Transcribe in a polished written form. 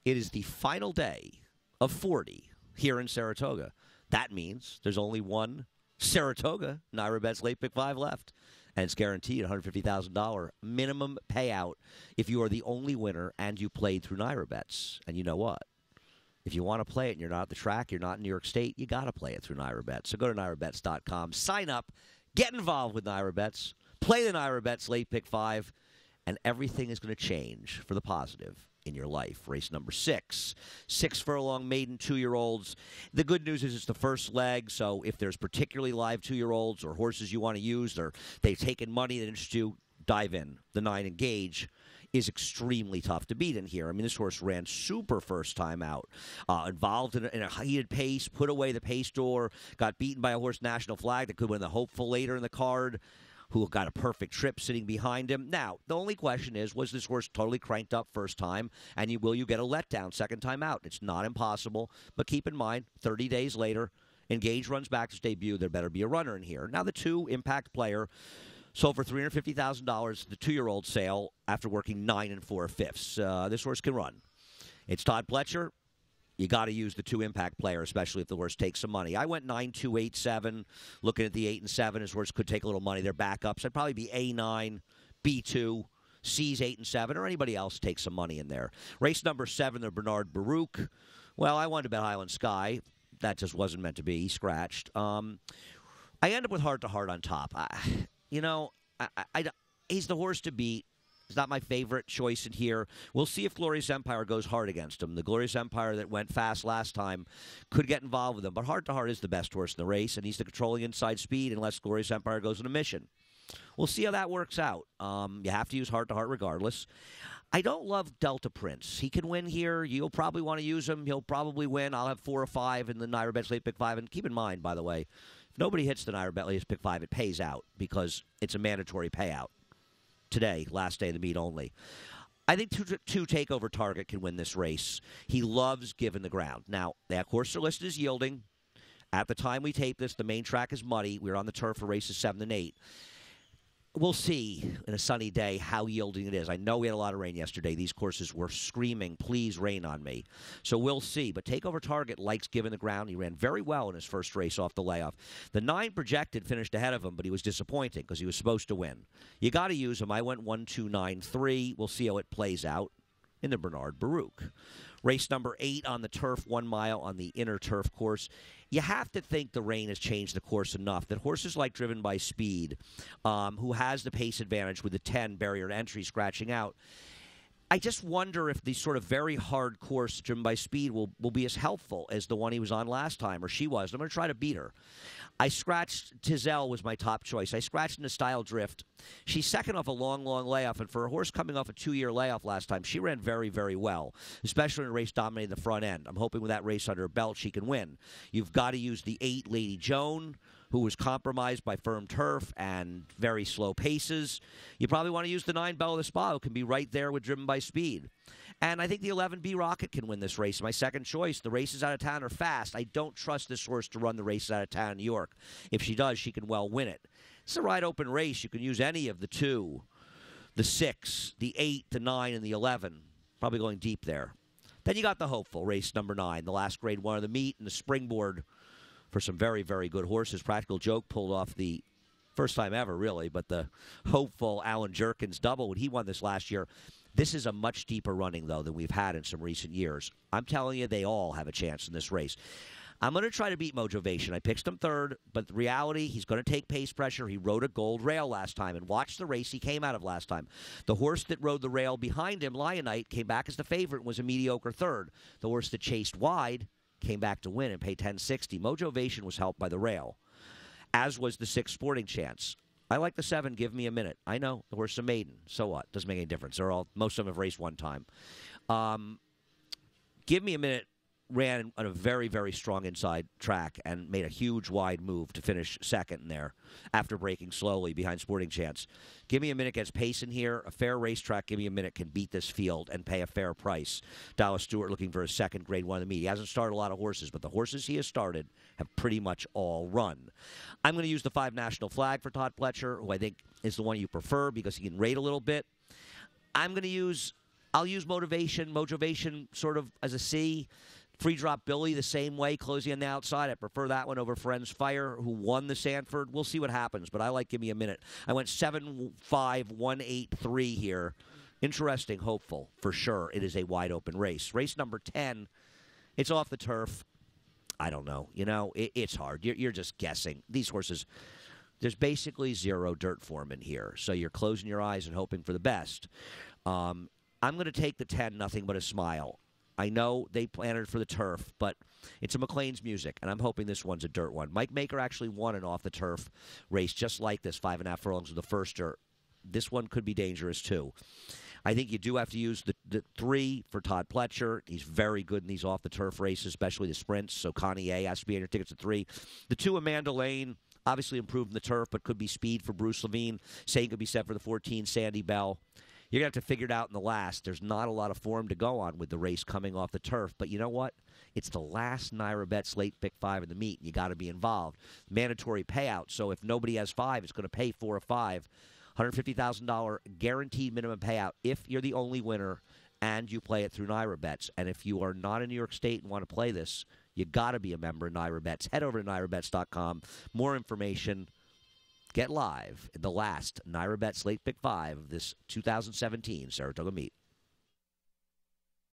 It is the final day of 40 here in Saratoga. That means there's only one Saratoga NYRA Late Pick 5 left. And it's guaranteed $150,000 minimum payout if you are the only winner and you played through NYRA Bets. And you know what? If you want to play it and you're not at the track, you're not in New York State, you got to play it through NYRA Bets. So go to NYRABets.com, sign up, get involved with NYRA Bets, play the NYRA Bets Late Pick 5, and everything is going to change for the positive in your life. Race number 6. 6 furlong maiden 2-year-olds. The good news is it's the first leg, so if there's particularly live 2-year-olds or horses you want to use or they've taken money that interests you, dive in. The 9 Engage is extremely tough to beat in here. I mean, this horse ran super first time out, involved in a heated pace, put away the pace door, got beaten by a horse National Flag that could win the Hopeful later in the card, who got a perfect trip sitting behind him. Now, the only question is, was this horse totally cranked up first time, and will you get a letdown second time out? It's not impossible, but keep in mind, 30 days later, Engage runs back to his debut. There better be a runner in here. Now, the 2 Impact Player sold for $350,000, the 2-year-old sale, after working 9 4/5. This horse can run. It's Todd Pletcher. You got to use the 2 Impact Player, especially if the horse takes some money. I went 9, 2, 8, 7, looking at the 8 and 7. His horse could take a little money. They're backups. I'd probably be A9, B2, C's 8 and 7, or anybody else take some money in there. Race number 7, the Bernard Baruch. Well, I wanted to bet Highland Sky. That just wasn't meant to be. He scratched. I end up with Heart to Heart on top. He's the horse to beat. It's not my favorite choice in here. We'll see if Glorious Empire goes hard against him. The Glorious Empire that went fast last time could get involved with him. But Heart to Heart is the best horse in the race, and he's the controlling inside speed unless Glorious Empire goes on a mission. We'll see how that works out. You have to use Heart to Heart regardless. I don't love Delta Prince. He can win here. You'll probably want to use him. He'll probably win. I'll have 4 or 5 in the NYRA Bets Late Pick 5. And keep in mind, by the way, if nobody hits the NYRA Bet Late Pick 5, it pays out because it's a mandatory payout. Today, last day of the meet only. I think two Takeover Target can win this race. He loves giving the ground. Now, that horse are listed as yielding. At the time we tape this, the main track is muddy. We're on the turf for races 7 and 8. We'll see in a sunny day how yielding it is. I know we had a lot of rain yesterday. These courses were screaming, please rain on me. So we'll see. But Takeover Target likes giving the ground. He ran very well in his first race off the layoff. The 9 projected finished ahead of him, but he was disappointing because he was supposed to win. You got to use him. I went 1, 2, 9, 3. We'll see how it plays out in the Bernard Baruch. Race number 8 on the turf, 1 mile on the inner turf course. You have to think the rain has changed the course enough that horses like Driven by Speed, who has the pace advantage with the 10 barrier to entry scratching out, I just wonder if the sort of very hard course Driven by Speed will be as helpful as the one he was on last time, or she was. I'm going to try to beat her. I scratched Tizelle was my top choice. I scratched into Style Drift. She's second off a long, long layoff, and for a horse coming off a 2-year layoff last time, she ran very, very well, especially in a race dominating the front end. I'm hoping with that race under her belt she can win. You've got to use the 8 Lady Joan, who was compromised by firm turf and very slow paces. You probably want to use the 9 Belle of the Spa, who can be right there with Driven by Speed. And I think the 11 B Rocket can win this race. My second choice. The races out of town are fast. I don't trust this horse to run the races out of town in New York. If she does, she can well win it. It's a wide open race. You can use any of the 2, the 6, the 8, the 9, and the 11. Probably going deep there. Then you got the hopeful, race number 9, the last grade 1 of the meet, and the springboard for some very, very good horses. Practical Joke pulled off the first time ever, really, but the hopeful Alan Jerkins double when he won this last year. This is a much deeper running, though, than we've had in some recent years. I'm telling you, they all have a chance in this race. I'm going to try to beat Motivation. I pitched him 3rd, but the reality, he's going to take pace pressure. He rode a gold rail last time, and watch the race he came out of last time. The horse that rode the rail behind him, Lionite, came back as the favorite and was a mediocre 3rd. The horse that chased wide came back to win and pay $10.60. Motivation was helped by the rail, as was the 6 Sporting Chance. I like the 7, Give Me a Minute. I know the horse is a maiden. So what? Doesn't make any difference. Most of them have raced one time. Give Me a Minute ran on a very, very strong inside track and made a huge wide move to finish second in there after breaking slowly behind Sporting Chance. Give Me a Minute gets pace in here. A fair racetrack, Give Me a Minute can beat this field and pay a fair price. Dallas Stewart looking for a second grade 1 of the meet. He hasn't started a lot of horses, but the horses he has started have pretty much all run. I'm going to use the 5 National Flag for Todd Pletcher, who I think is the one you prefer because he can rate a little bit. I'm going to use I'll use Motivation sort of as a C. Free Drop Billy the same way, closing on the outside. I prefer that one over Friends Fire, who won the Sanford. We'll see what happens, but I like Give Me a Minute. I went 7-5-1-8-3 here. Interesting, hopeful, for sure. It is a wide-open race. Race number 10, it's off the turf. I don't know. It's hard. You're just guessing. These horses, there's basically zero dirt form in here, so you're closing your eyes and hoping for the best. I'm going to take the 10, Nothing But a Smile. I know they planned it for the turf, but it's a McLean's Music, and I'm hoping this one's a dirt one. Mike Maker actually won an off-the-turf race just like this, 5.5 furlongs with the first dirt. This one could be dangerous, too. I think you do have to use the 3 for Todd Pletcher. He's very good in these off-the-turf races, especially the sprints, so Connie A has to be in your tickets at 3. The 2, Amanda Lane, obviously improved in the turf, but could be speed for Bruce Levine. Same could be set for the 14, Sandy Bell. You're going to have to figure it out in the last. There's not a lot of form to go on with the race coming off the turf. But you know what? It's the last Naira Bet late pick 5 in the meet, and you got to be involved. Mandatory payout. So if nobody has 5, it's going to pay 4 or 5. $150,000 guaranteed minimum payout if you're the only winner and you play it through Naira Bets. And if you are not in New York State and want to play this, you got to be a member of Naira Bets. Head over to NairaBets.com. More information. Get live in the last Naira Bets late pick 5 of this 2017 Saratoga meet.